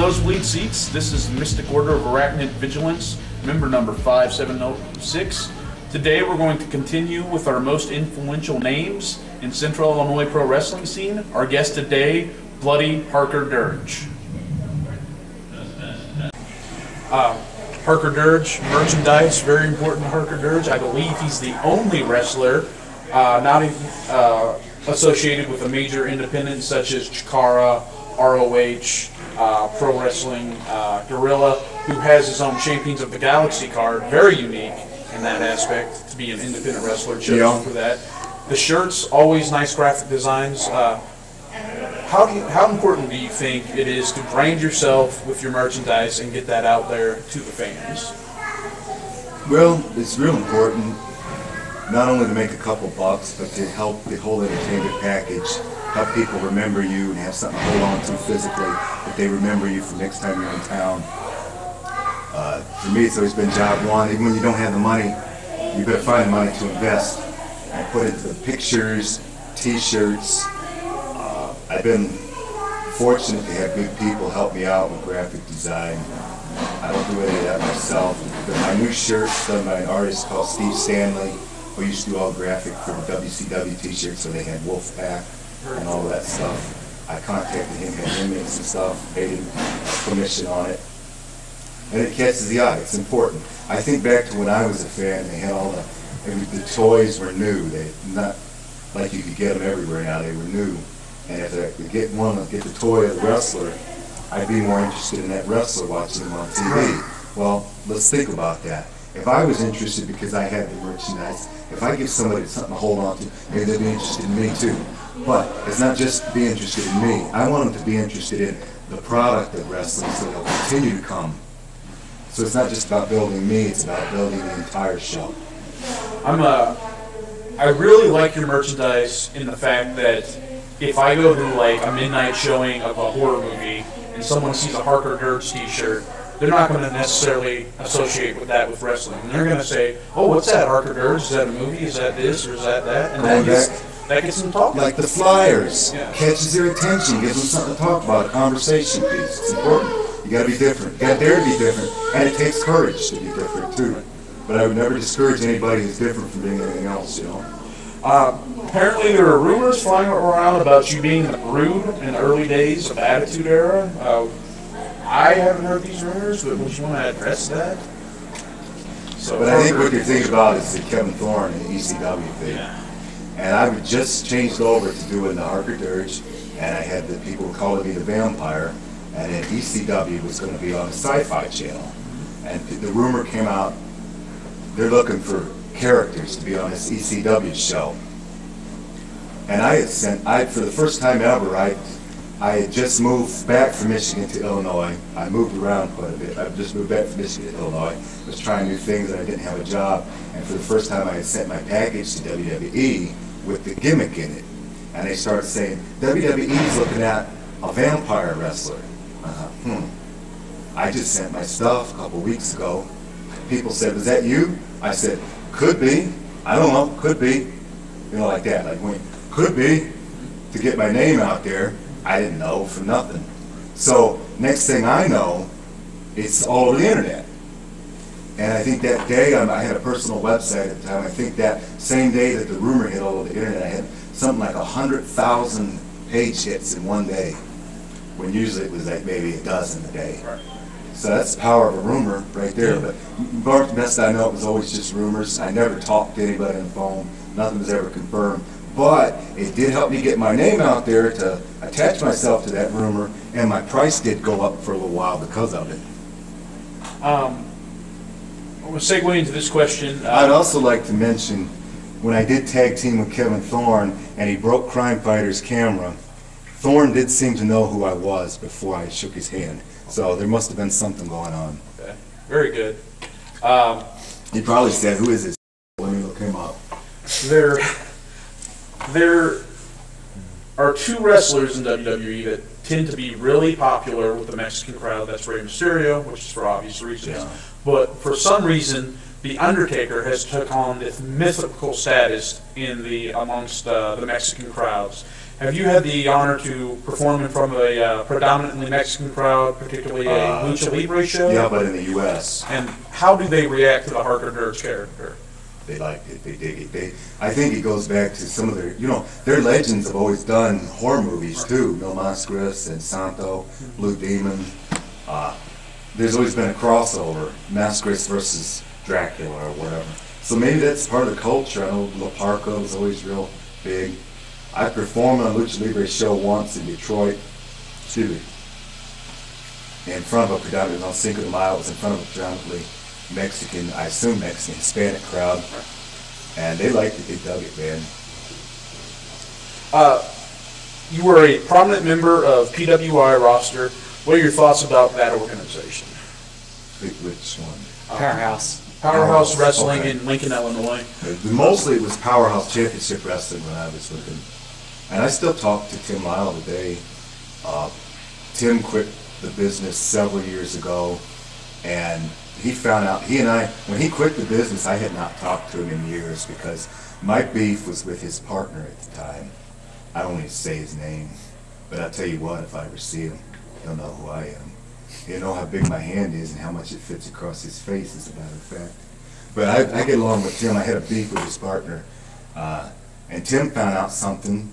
nosebleed seats. This is Mystic Order of Arachnid Vigilance, member number 5706. Today we're going to continue with our most influential names in Central Illinois pro wrestling scene. Our guest today, Bloody Harker Dirge. Harker Dirge, merchandise, very important to Harker Dirge. I believe he's the only wrestler not associated with a major independent such as Chikara, ROH, Pro Wrestling, Gorilla, who has his own Champions of the Galaxy card. Very unique in that aspect to be an independent wrestler chosen for that. The shirts, always nice graphic designs. How important do you think it is to brand yourself with your merchandise and get that out there to the fans? Well, it's real important, not only to make a couple bucks, but to help the whole entertainment package, help people remember you and have something to hold on to physically, that they remember you for next time you're in town. For me, it's always been job one. Even when you don't have the money, you better find the money to invest and put into the pictures, t-shirts. I've been fortunate to have good people help me out with graphic design. I don't do any of that myself. But my new shirt's done by an artist called Steve Stanley, who used to do all graphic for the WCW t-shirts, so they had Wolfpack and all that stuff. I contacted him, had inmates and stuff, paid him permission on it. And it catches the eye. It's important. I think back to when I was a fan, they had all the toys were new. They not like you could get them everywhere now. They were new. And if I could get the toy of the wrestler, I'd be more interested in that wrestler watching him on TV. Well, let's think about that. If I was interested because I had the merchandise, if I give somebody something to hold on to, maybe they'd be interested in me too. But it's not just to be interested in me. I want them to be interested in the product of wrestling so they'll continue to come. So it's not just about building me, it's about building the entire show. I really like your merchandise in the fact that if I go to like a midnight showing of a horror movie and someone sees a Harker Dirge t-shirt, they're not going to necessarily associate with that with wrestling. And they're going to say, oh, what's that, Harker Dirge? Is that a movie? Is that this? Or is that that? And that gets them talking. Like the flyers. Yeah. Catches their attention, gives them something to talk about, a conversation piece. It's important. You got to be different. You got to dare to be different. And it takes courage to be different, too. But I would never discourage anybody who's different from being anything else, you know. Apparently there are rumors flying around about you being the Brood in the early days of the Attitude Era. I haven't heard these rumors, but would you want to address that? So, but I think what you're thinking about is the Kevin Thorne and the ECW thing. Yeah. And I just changed over to doing the Harker Dirge, and I had the people calling me the Vampire, and then ECW was going to be on the Sci-Fi Channel. And the rumor came out, they're looking for characters to be on this ECW show. And for the first time ever, I had just moved back from Michigan to Illinois. I moved around quite a bit. I just moved back from Michigan to Illinois. I was trying new things and I didn't have a job. And for the first time I had sent my package to WWE with the gimmick in it. And they started saying, WWE's looking at a vampire wrestler. I just sent my stuff a couple weeks ago. People said, was that you? I said, could be. I don't know, could be. You know, like that. Like, when, could be. To get my name out there. I didn't know for nothing. So, next thing I know, it's all over the internet. And I think that day, I had a personal website at the time. I think that same day that the rumor hit all over the internet, I had something like 100,000 page hits in one day. When usually it was like maybe a dozen a day. Right. So that's the power of a rumor right there. But best I know, it was always just rumors. I never talked to anybody on the phone. Nothing was ever confirmed. But it did help me get my name out there to attach myself to that rumor, and my price did go up for a little while because of it. We'll segue into this question. I'd also like to mention, when I did tag team with Kevin Thorne, and he broke Crime Fighter's camera, Thorne did seem to know who I was before I shook his hand. So there must have been something going on. Okay. Very good. He probably said, who is this? Let me look him up. There are two wrestlers in WWE that tend to be really popular with the Mexican crowd. That's Rey Mysterio, which is for obvious reasons. Yeah. But for some reason, The Undertaker has took on this mythical status in amongst the Mexican crowds. Have you had the honor to perform in front of a predominantly Mexican crowd, particularly a Lucha Libre show? Yeah, but in the U.S. And how do they react to the Harker Dirge character? They liked it. They dig it. I think it goes back to some of their, their legends have always done horror movies too. mmwa-sicw and Santo, Blue Demon. There's always been a crossover, Masquerade versus Dracula or whatever. So maybe that's part of the culture. I know La Parka was always real big. I performed on a Lucha Libre show once in Detroit, in front of a predominantly, on Cinco de Mayo, it was in front of a predominantly Mexican, I assume Mexican, Hispanic crowd, and they liked it, they dug it, man. You were a prominent member of PWI roster. What are your thoughts about that organization? Which one? Powerhouse. Powerhouse Wrestling okay. in Lincoln, Illinois. Mostly it was Powerhouse Championship Wrestling when I was with him. And I still talk to Tim Lyle today. Tim quit the business several years ago, and he found out, when he quit the business, I had not talked to him in years because my beef was with his partner at the time. I don't need to say his name, but I'll tell you what, if I ever see him, he'll know who I am. He'll know how big my hand is and how much it fits across his face, as a matter of fact. But I get along with Tim. I had a beef with his partner. And Tim found out something,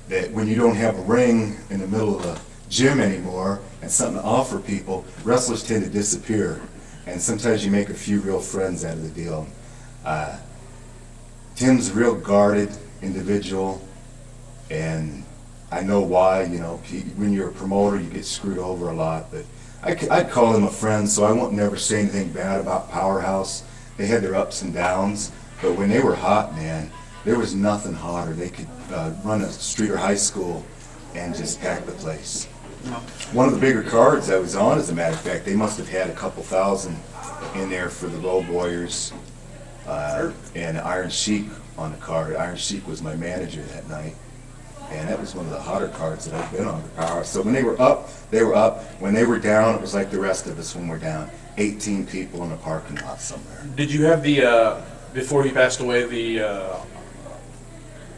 that when you don't have a ring in the middle of a gym anymore and something to offer people, wrestlers tend to disappear. And sometimes you make a few real friends out of the deal. Tim's a real guarded individual, and I know why. When you're a promoter, you get screwed over a lot. But I'd call him a friend, so I won't never say anything bad about Powerhouse. They had their ups and downs, but when they were hot, man, there was nothing hotter. They could run a street or high school and just pack the place. One of the bigger cards I was on, as a matter of fact, they must have had a couple thousand in there for the Road Warriors and Iron Sheik on the card. Iron Sheik was my manager that night, and that was one of the hotter cards that I've been on for Power. So when they were up, they were up. When they were down, it was like the rest of us when we're down. 18 people in a parking lot somewhere. Did you have the, before he passed away,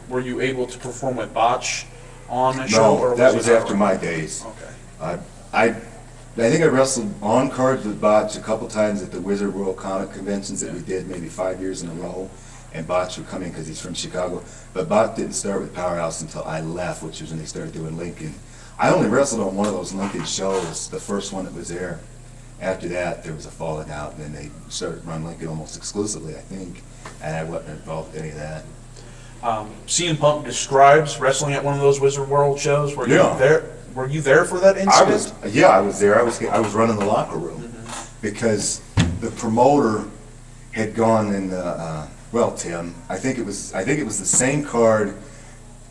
were you able to perform with Botch on a show? No, that was after my days. Okay. I think I wrestled on cards with Botch a couple times at the Wizard World Comic conventions that we did maybe 5 years in a row, and Botch would come in because he's from Chicago. But Botch didn't start with Powerhouse until I left, which was when they started doing Lincoln. I only wrestled on one of those Lincoln shows, the first one that was there. After that, there was a falling out, and then they started running Lincoln almost exclusively, I think, and I wasn't involved in any of that. CM Punk describes wrestling at one of those Wizard World shows. Were you there? Were you there for that incident? I was there. I was running the locker room because the promoter had gone in the Tim. I think it was the same card.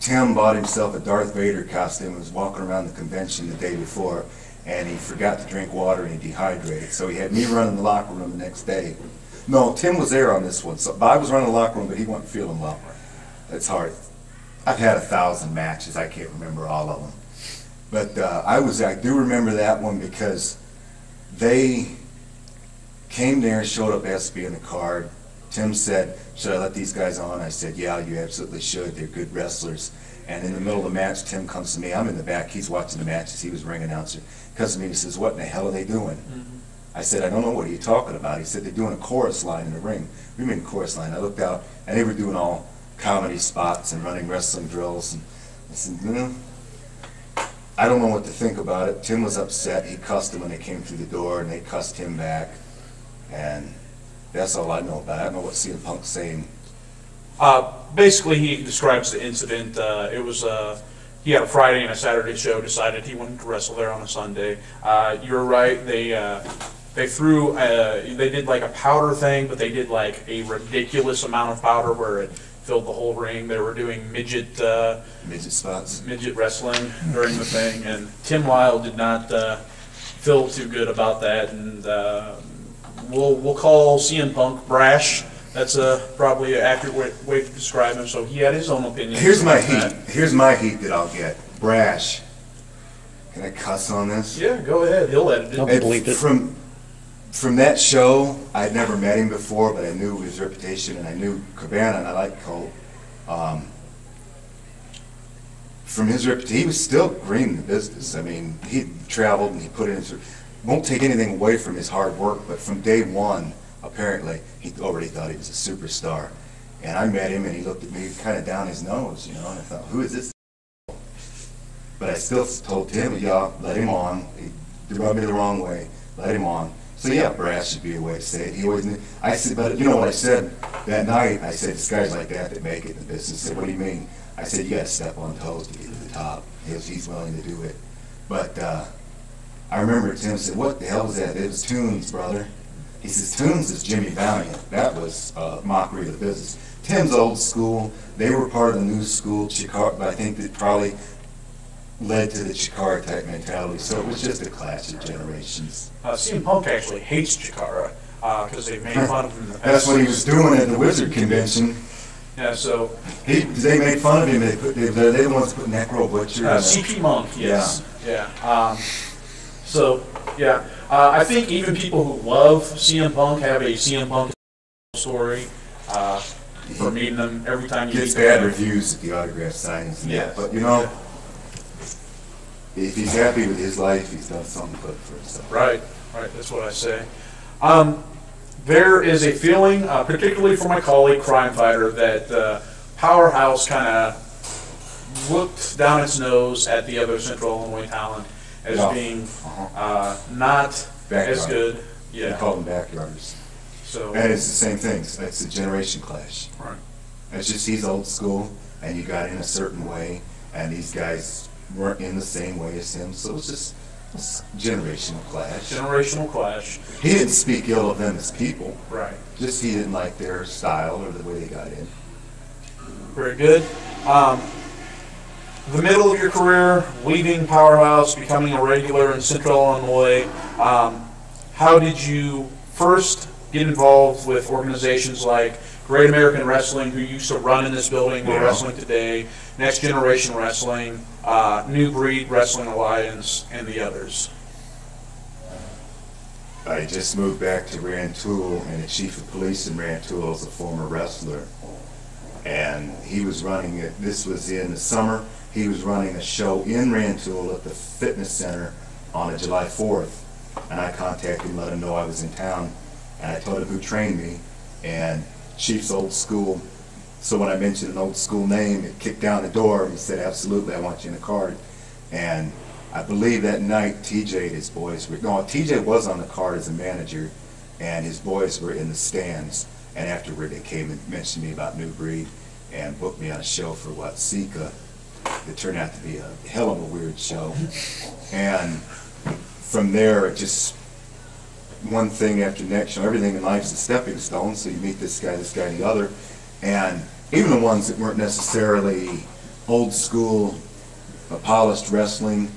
Tim bought himself a Darth Vader costume and was walking around the convention the day before, and he forgot to drink water and he dehydrated. So he had me running the locker room the next day. No, Tim was there on this one. So I was running the locker room, but he wasn't feeling well. It's hard. I've had 1,000 matches. I can't remember all of them. But I do remember that one because they came there and showed up, asked to be in the card. Tim said, "Should I let these guys on?" I said, "Yeah, you absolutely should. They're good wrestlers." And in the middle of the match, Tim comes to me. I'm in the back. He's watching the matches. He was ring announcer. He comes to me and he says, "What in the hell are they doing?" I said, "I don't know. What are you talking about?" He said, "They're doing a chorus line in the ring." We mean chorus line. I looked out, and they were doing all comedy spots and running wrestling drills. And I said, I don't know what to think about it. Tim was upset. He cussed them when they came through the door, and they cussed him back. And that's all I know about it. I don't know what CM Punk's saying. Basically, he describes the incident. It was he had a Friday and a Saturday show. Decided he wanted to wrestle there on a Sunday. You're right. They threw. They did like a powder thing, but they did like a ridiculous amount of powder where it filled the whole ring. They were doing midget spots, midget wrestling during the thing, and Tim Lyle did not feel too good about that. And we'll call CM Punk brash. That's probably an accurate way to describe him. So he had his own opinion. Here's my heat. Here's my heat that I'll get. Brash. Can I cuss on this? Yeah, go ahead. He'll edit it. I'll bleep it. From that show, I'd never met him before, but I knew his reputation, and I knew Cabana, and I liked Colt. from his reputation, he was still green in the business. I mean, he traveled and he put it into, won't take anything away from his hard work, but from day one, apparently, he already thought he was a superstar. And I met him and he looked at me kind of down his nose, and I thought, who is this? But I still told Tim, yeah, let him on. He rubbed me the wrong way, let him on. So yeah, brass should be a way to say it. He always knew. I said, but you know what I said that night? I said, it's guys like that make it in the business. He said, what do you mean? I said, you got to step on toes to get to the top. He's willing to do it. But I remember Tim said, what the hell was that? It was Tunes, brother. He says, Tunes is Jimmy Valiant. That was mockery of the business. Tim's old school. They were part of the new school, Chikara, but I think that probably led to the Chikara type mentality. So it was just a clash of generations. CM Punk actually hates Chikara because they've made fun of him in the past. That's what he was doing at the Wizard Convention. Yeah, so they made fun of him. They're the ones that put Necro Butcher. CP Monk, yes. Yeah. So yeah, I think even people who love CM Punk have a CM Punk story for meeting them every time you meet them. Gets bad reviews at the autograph signings and that, but if he's happy with his life, he's done something good for himself. Right, that's what I say. There is a feeling, particularly for my colleague Crime Fighter, that Powerhouse kind of looked down its nose at the other Central Illinois talent as being not as good. Yeah. They call them backyarders. So, and it's the same thing. It's a generation clash. Right. It's just he's old school, and you got in a certain way, and these guys weren't in the same way as him, so it's just a generational clash. Generational clash. He didn't speak ill of them as people. Right. Just he didn't like their style or the way they got in. Very good. The middle of your career, leaving Powerhouse, becoming a regular in Central Illinois, how did you first get involved with organizations like Great American Wrestling, who used to run in this building, we're wrestling today, Next Generation Wrestling, New Breed Wrestling Alliance, and the others? I just moved back to Rantoul, and the chief of police in Rantoul is a former wrestler. And he was running it, this was in the summer, he was running a show in Rantoul at the fitness center on a July 4th. And I contacted him, let him know I was in town, and I told him who trained me, and Chief's old school. So when I mentioned an old school name, it kicked down the door. He said, absolutely, I want you in the card. And I believe that night, TJ and his boys were, no, TJ was on the card as a manager, and his boys were in the stands. And afterward, they came and mentioned me about New Breed and booked me on a show for mmwa-sicw. It turned out to be a hell of a weird show. And from there, it just, one thing after the next, everything in life is a stepping stone, so you meet this guy, and the other. And even the ones that weren't necessarily old school, polished wrestling,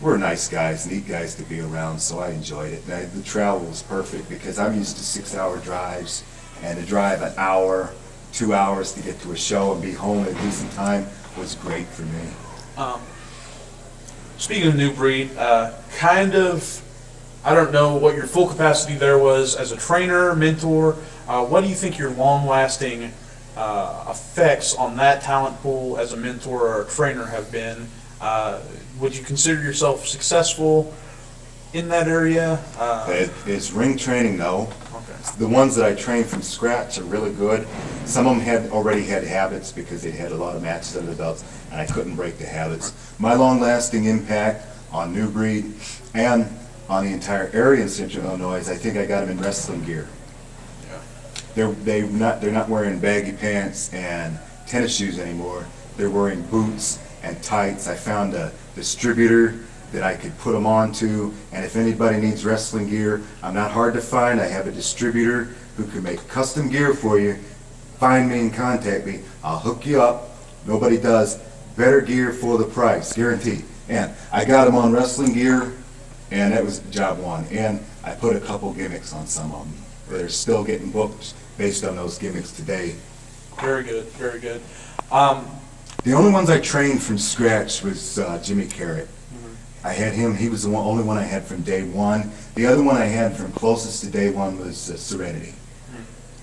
were nice guys, neat guys to be around, so I enjoyed it. And the travel was perfect because I'm used to 6-hour drives, and to drive an hour, 2 hours to get to a show and be home at a decent time was great for me. Speaking of New Breed, I don't know what your full capacity there was as a trainer, mentor. What do you think your long-lasting effects on that talent pool as a mentor or a trainer have been? Would you consider yourself successful in that area? It's ring training, no. Okay. The ones that I trained from scratch are really good. Some of them already had habits because they had a lot of matches under the belts, and I couldn't break the habits. My long-lasting impact on New Breed and on the entire area in Central Illinois, I think I got them in wrestling gear. Yeah. They're not wearing baggy pants and tennis shoes anymore. They're wearing boots and tights. I found a distributor that I could put them onto, and if anybody needs wrestling gear, I'm not hard to find. I have a distributor who can make custom gear for you. Find me and contact me. I'll hook you up. Nobody does. Better gear for the price, guaranteed. And I got them on wrestling gear, and that was job one. And I put a couple gimmicks on some of them. They're still getting booked based on those gimmicks today. Very good, very good. The only ones I trained from scratch was Jimmy Carrot. I had him, he was the only one I had from day one. The other one I had from closest to day one was Serenity.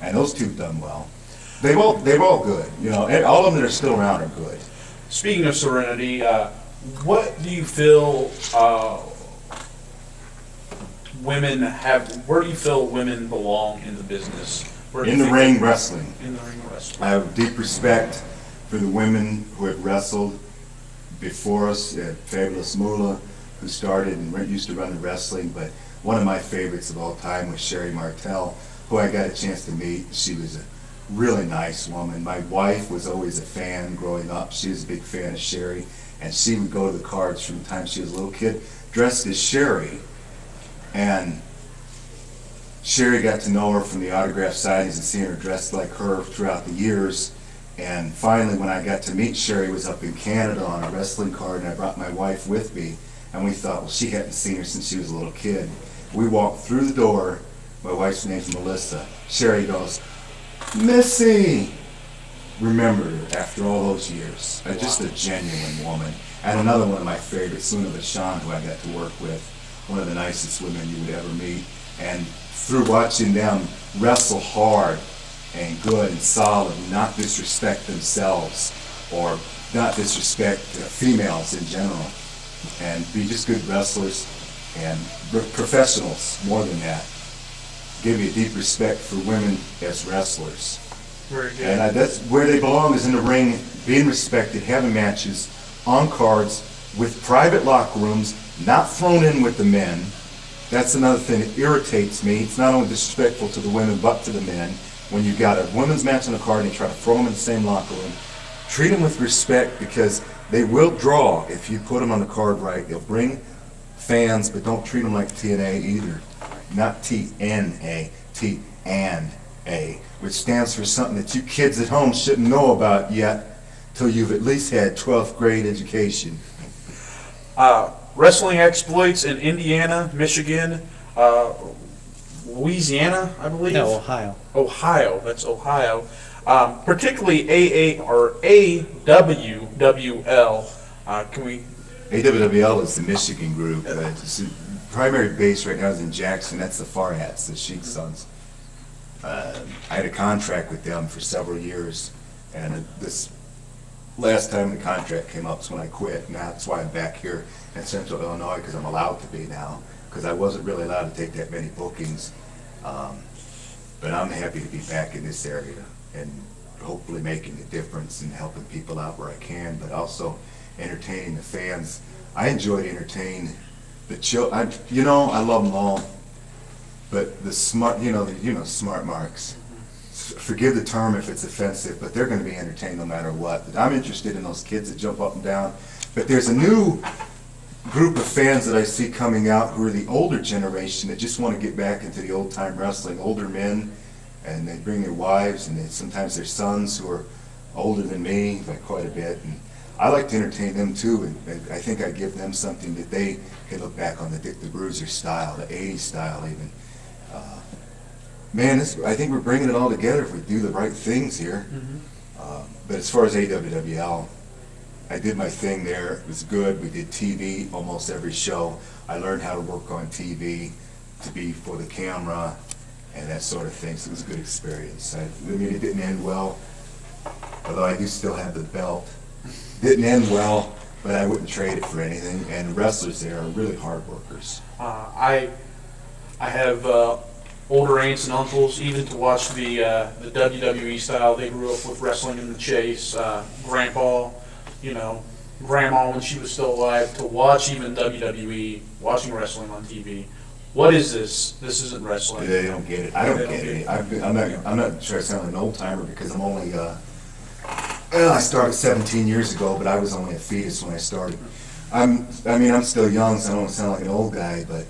And those two have done well. They're all good. You know, all of them that are still around are good. speaking of Serenity, what do you feel women have? Where do you feel women belong in the business? In the ring wrestling. In the ring wrestling. I have deep respect for the women who have wrestled before us. Fabulous Moolah, who started and used to run the wrestling, but one of my favorites of all time was Sherry Martell, who I got a chance to meet. She was a really nice woman. My wife was always a fan growing up. She was a big fan of Sherry, and she would go to the cards from the time she was a little kid, dressed as Sherry. And Sherry got to know her from the autograph signings and seeing her dressed like her throughout the years. And finally, when I got to meet Sherry, was up in Canada on a wrestling card, and I brought my wife with me. And we thought, well, she hadn't seen her since she was a little kid. We walked through the door. My wife's name's Melissa. Sherry goes, "Missy!" Remembered her after all those years. Just a genuine woman. And another one of my favorites, Luna Vachon, who I got to work with. One of the nicest women you would ever meet. And through watching them wrestle hard and good and solid, and not disrespect themselves or not disrespect females in general, and be just good wrestlers and professionals more than that. Give me a deep respect for women as wrestlers. Very good. And that's where they belong, is in the ring, being respected, having matches on cards with private locker rooms, not thrown in with the men. That's another thing that irritates me. It's not only disrespectful to the women, but to the men. When you've got a women's match on a card and you try to throw them in the same locker room, treat them with respect, because they will draw if you put them on the card right. They'll bring fans, but don't treat them like TNA either. Not TNA, T-and-A, which stands for something that you kids at home shouldn't know about yet till you've at least had 12th grade education. Wrestling exploits in Indiana, Michigan, Louisiana, I believe. No, Ohio. Ohio, that's Ohio. Particularly AA or AWWL. Can we? AWWL is the Michigan group. It's the primary base right now is in Jackson. That's the Far Hats, the Sheik Sons. I had a contract with them for several years, and this last time the contract came up is when I quit, and that's why I'm back here in Central Illinois, because I'm allowed to be now, because I wasn't really allowed to take that many bookings. But I'm happy to be back in this area and hopefully making a difference and helping people out where I can, but also entertaining the fans. I enjoyed entertaining the children. You know, I love them all, but the smart, smart marks. Forgive the term if it's offensive, but they're going to be entertained no matter what. I'm interested in those kids that jump up and down. But there's a new group of fans that I see coming out who are the older generation that just want to get back into the old-time wrestling. Older men, and they bring their wives and sometimes their sons who are older than me by quite a bit. And I like to entertain them too, and I think I give them something that they can look back on, the Dick the Bruiser style, the 80s style even. Man, I think we're bringing it all together if we do the right things here. But as far as AWWL, I did my thing there. It was good. We did TV almost every show. I learned how to work on TV, to be for the camera, and that sort of thing. So it was a good experience. I mean, it didn't end well, although I do still have the belt. Didn't end well, but I wouldn't trade it for anything. And the wrestlers there are really hard workers. I have older aunts and uncles, even to watch the WWE style. They grew up with wrestling in the Chase. Grandpa, Grandma when she was still alive, to watch even WWE, watching wrestling on TV. What is this? This isn't wrestling. They don't get it. I don't get it. I'm not sure I sound like an old timer because I'm only. I started 17 years ago, but I was only a fetus when I started. I'm still young, so I don't sound like an old guy, but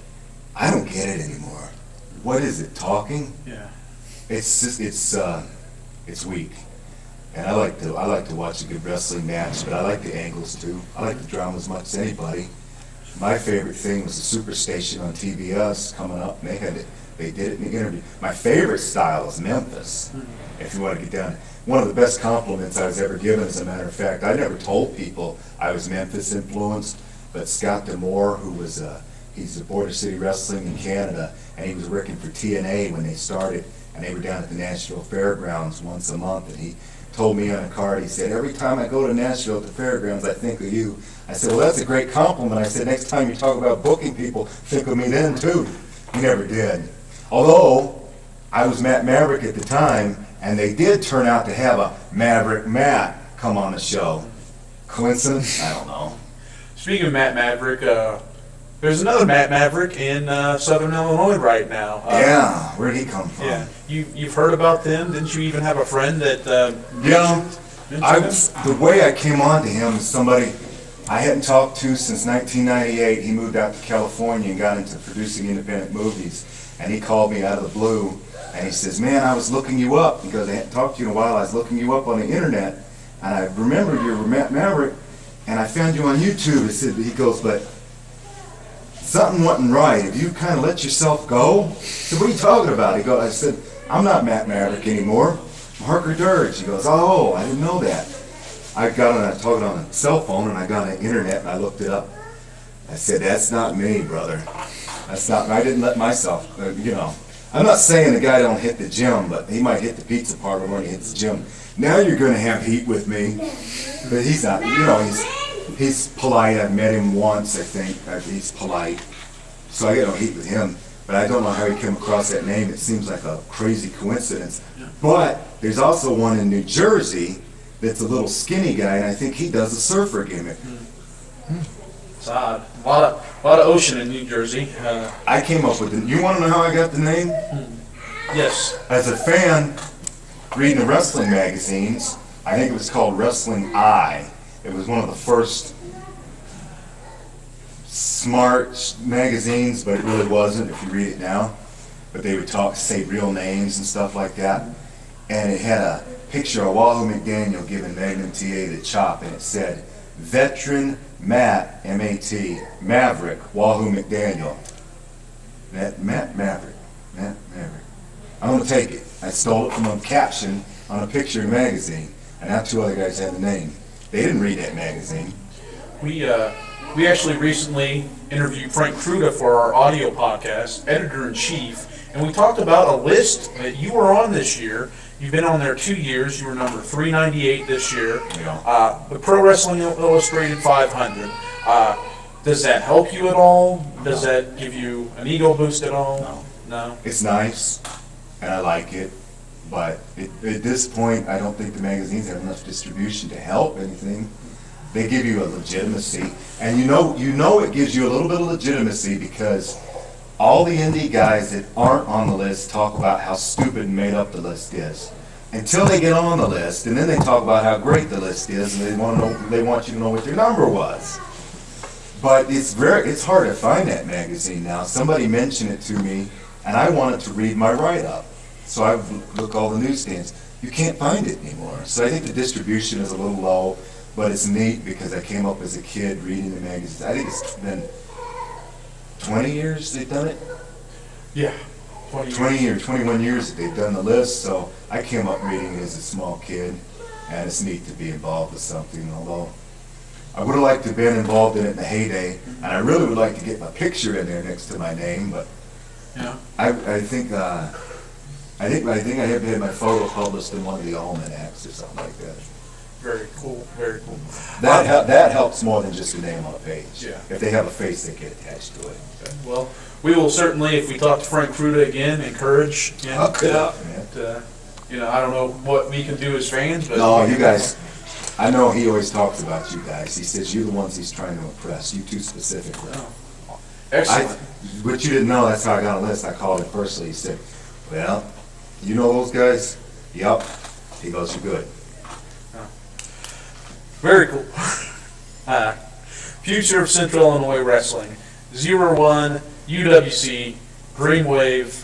I don't get it anymore. What is it? Talking? Yeah. It's just it's weak. And I like to watch a good wrestling match, but I like the angles too. I like the drama as much as anybody. My favorite thing was the Superstation on TBS coming up, and they did it in the interview. My favorite style is Memphis. If you want to get down, one of the best compliments I was ever given, as a matter of fact, I never told people I was Memphis influenced, but Scott D'Amore, who was he's a Border City Wrestling in Canada, and he was working for TNA when they started, and they were down at the Nashville Fairgrounds once a month, and he told me on a card, he said, every time I go to Nashville at the fairgrounds, I think of you. I said, well, that's a great compliment. I said, next time you talk about booking people, think of me then, too. He never did. Although, I was Matt Maverick at the time, and they did turn out to have a Maverick Matt come on the show. Coincidence? I don't know. Speaking of Matt Maverick, there's another Matt Maverick in Southern Illinois right now. Yeah, where'd he come from? Yeah, you've heard about them? Didn't you even have a friend that? The way I came on to him is somebody I hadn't talked to since 1998. He moved out to California and got into producing independent movies. And he called me out of the blue, and he says, man, I was looking you up. He goes, I hadn't talked to you in a while. I was looking you up on the internet, and I remembered you were Matt Maverick, and I found you on YouTube. He goes, but something wasn't right. Have you kind of let yourself go? I said, what are you talking about? He goes, I said, I'm not Matt Maverick anymore. I'm Harker Dirge. He goes, oh, I didn't know that. I talked on a cell phone, and I got on the internet, and I looked it up. I said, that's not me, brother. That's not, I didn't let myself, I'm not saying the guy don't hit the gym, but he might hit the pizza parlor when he hits the gym. Now you're going to have heat with me, but he's not, he's polite. I've met him once, I think. He's polite, so I get no heat with him, but I don't know how he came across that name. It seems like a crazy coincidence, but there's also one in New Jersey that's a little skinny guy, and I think he does a surfer gimmick. It's odd. A lot of ocean in New Jersey. I came up with it. You want to know how I got the name? Yes. As a fan, reading the wrestling magazines, I think it was called Wrestling Eye. It was one of the first smart magazines, but it really wasn't if you read it now. But they would say real names and stuff like that. And it had a picture of Wahoo McDaniel giving Magnum TA the chop, and it said, Veteran Matt, M-A-T, Maverick, Wahoo McDaniel. Matt Maverick. I'm going to take it. I stole it from a caption on a picture in a magazine, and now two other guys had the name. They didn't read that magazine. We actually recently interviewed Frank Cruda for our audio podcast, editor-in-chief, and we talked about a list that you were on this year. You've been on there 2 years. You were number 398 this year. Yeah. The Pro Wrestling Illustrated 500. Does that help you at all? Does that give you an ego boost at all? No. It's nice, and I like it, but at this point, I don't think the magazines have enough distribution to help anything. They give you a legitimacy, and you know it gives you a little bit of legitimacy because all the indie guys that aren't on the list talk about how stupid and made up the list is. Until they get on the list, and then they talk about how great the list is, and they want you to know what your number was. But it's hard to find that magazine now. Somebody mentioned it to me, and I wanted to read my write-up. So I look all the newsstands. You can't find it anymore. So I think the distribution is a little low, but it's neat because I came up as a kid reading the magazines. I think it's been 20 years they've done it? Yeah. 20 or 21 years that they've done the list, so I came up reading it as a small kid, and it's neat to be involved with something, although I would have liked to have been involved in it in the heyday, and I really would like to get my picture in there next to my name, but yeah. I think I have to have my photo published in one of the almanacs or something like that. Very cool, very cool. That helps more than just a name on a page. Yeah. If they have a face, they get attached to it. Okay. Well, we will certainly, if we talk to Frank Cruda again, encourage him. Okay. I don't know what we can do as fans, but no, you guys. I know he always talks about you guys. He says you're the ones he's trying to impress. You two specifically. Oh. Excellent. What you didn't know, that's how I got on the list. I called him personally. He said, well, you know those guys? Yup. He goes, you're good. Very cool. Future of Central Illinois Wrestling. 01, UWC, Green Wave.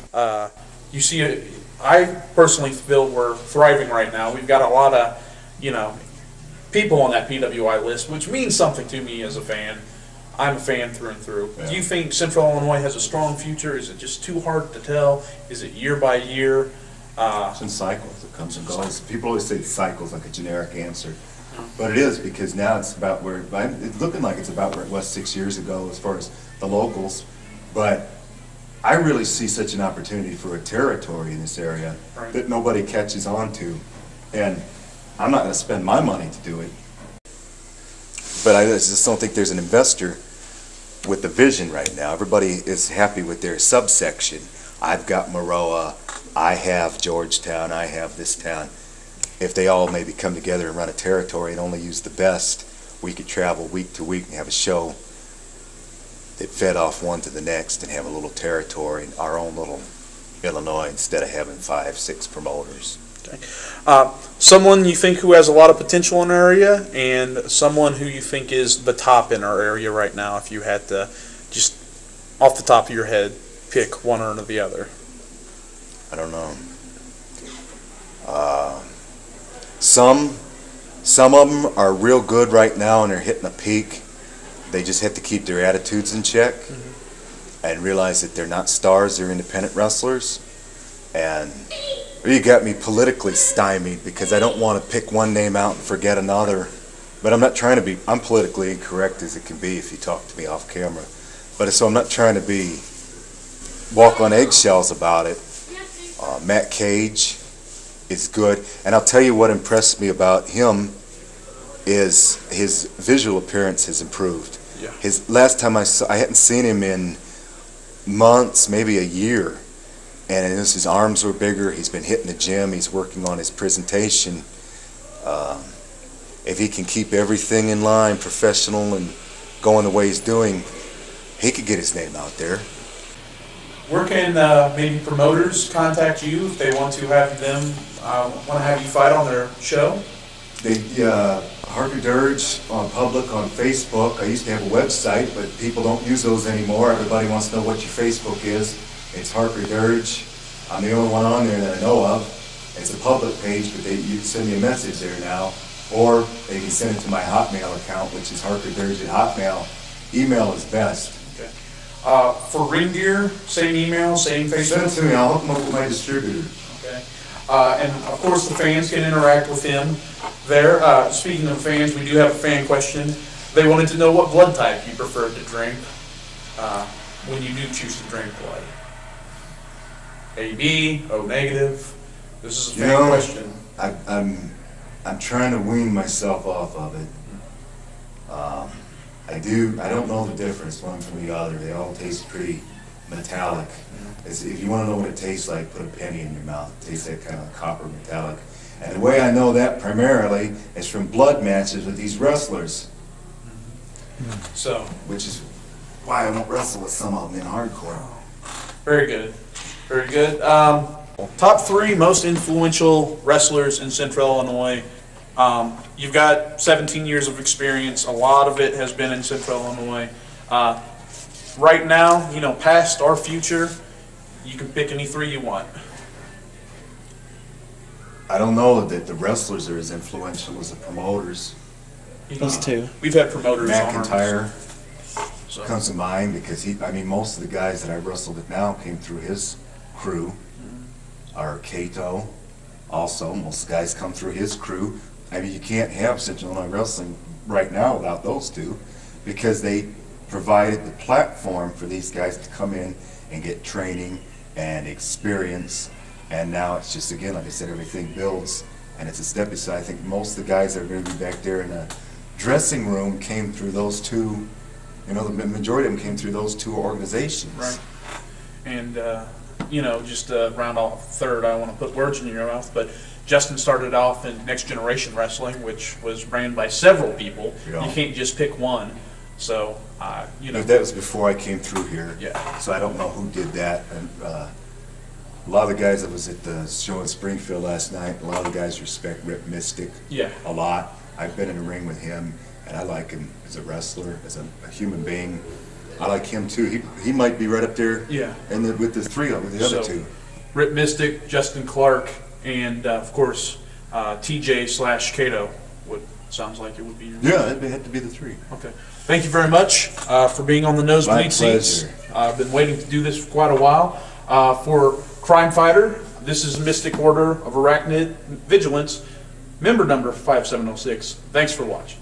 You see, I personally feel we're thriving right now. We've got a lot of, people on that PWI list, which means something to me as a fan. I'm a fan through and through. Yeah. Do you think Central Illinois has a strong future? Is it just too hard to tell? Is it year by year? It's in cycles. It comes and goes. People always say cycles like a generic answer. But it is, because now it's about where, it's looking like it's about where it was 6 years ago as far as the locals. But I really see such an opportunity for a territory in this area that nobody catches on to. And I'm not going to spend my money to do it. But I just don't think there's an investor with the vision right now. Everybody is happy with their subsection. I've got Maroa, I have Georgetown, I have this town. If they all maybe come together and run a territory and only use the best, we could travel week to week and have a show that fed off one to the next and have a little territory in our own little Illinois instead of having 5, 6 promoters. Okay. Someone you think who has a lot of potential in our area, and someone who you think is the top in our area right now, if you had to just off the top of your head pick one or the other. I don't know. Some of them are real good right now and they're hitting a peak. They just have to keep their attitudes in check and realize that they're not stars, they're independent wrestlers. And you got me politically stymied because I don't want to pick one name out and forget another. But I'm not trying to be, I'm politically incorrect as it can be if you talk to me off camera. But so I'm not trying to walk on eggshells about it. Matt Cage is good. And I'll tell you what impressed me about him is his visual appearance has improved. Yeah. His last time I hadn't seen him in months, maybe a year. And his arms were bigger. He's been hitting the gym. He's working on his presentation. If he can keep everything in line, professional, and going the way he's doing, he could get his name out there. Where can maybe promoters contact you if they want to have them want to have you fight on their show? Harker Dirge on public on Facebook. I used to have a website, but people don't use those anymore. Everybody wants to know what your Facebook is. It's Harker Dirge. I'm the only one on there that I know of. It's a public page, but you can send me a message there now. Or they can send it to my Hotmail account, which is harkerdirge@hotmail. Email is best. Okay. For ring gear, same email, same Facebook? Send it to me. I'll hook them up with my distributor. Okay. And of course the fans can interact with him there. Speaking of fans, we do have a fan question. They wanted to know what blood type you preferred to drink when you do choose to drink blood. AB, O negative. This is a fan question. I'm trying to wean myself off of it. I don't know the difference one from the other. They all taste pretty metallic. If you want to know what it tastes like, put a penny in your mouth. It tastes like kind of copper metallic. And the way I know that primarily is from blood matches with these wrestlers. So, which is why I won't wrestle with some of them in hardcore. Very good. Very good. Top 3 most influential wrestlers in Central Illinois. You've got 17 years of experience. A lot of it has been in Central Illinois. Right now, past or future, you can pick any 3 you want. I don't know that the wrestlers are as influential as the promoters. Those 2. We've had promoters McIntyre so comes to mind because most of the guys that I wrestle with now came through his crew. Or Cato, also, most guys come through his crew. You can't have Central Illinois wrestling right now without those 2 because they provided the platform for these guys to come in and get training and experience. And now it's just, again, like I said, everything builds and it's a step aside. I think most of the guys that are going to be back there in the dressing room came through those 2, the majority of them came through those 2 organizations. Right. And, just to round off third, I don't want to put words in your mouth, but Justin started off in Next Generation Wrestling, which was ran by several people. Yeah. You can't just pick one. So, But that was before I came through here. Yeah. So I don't know who did that. And, a lot of the guys that was at the show in Springfield last night, a lot of the guys respect Rip Mystic a lot. I've been in the ring with him, and I like him as a wrestler, as a human being. I like him too. He might be right up there. Yeah. And with the other 2. Rip Mystic, Justin Clark, and of course TJ/Cato. Sounds like it would be. Yeah, it'd have to be the 3. Okay. Thank you very much for being on the nosebleed seats. I've been waiting to do this for quite a while. For Crime Fighter, this is Mystic Order of Arachnid Vigilance, member number 5706. Thanks for watching.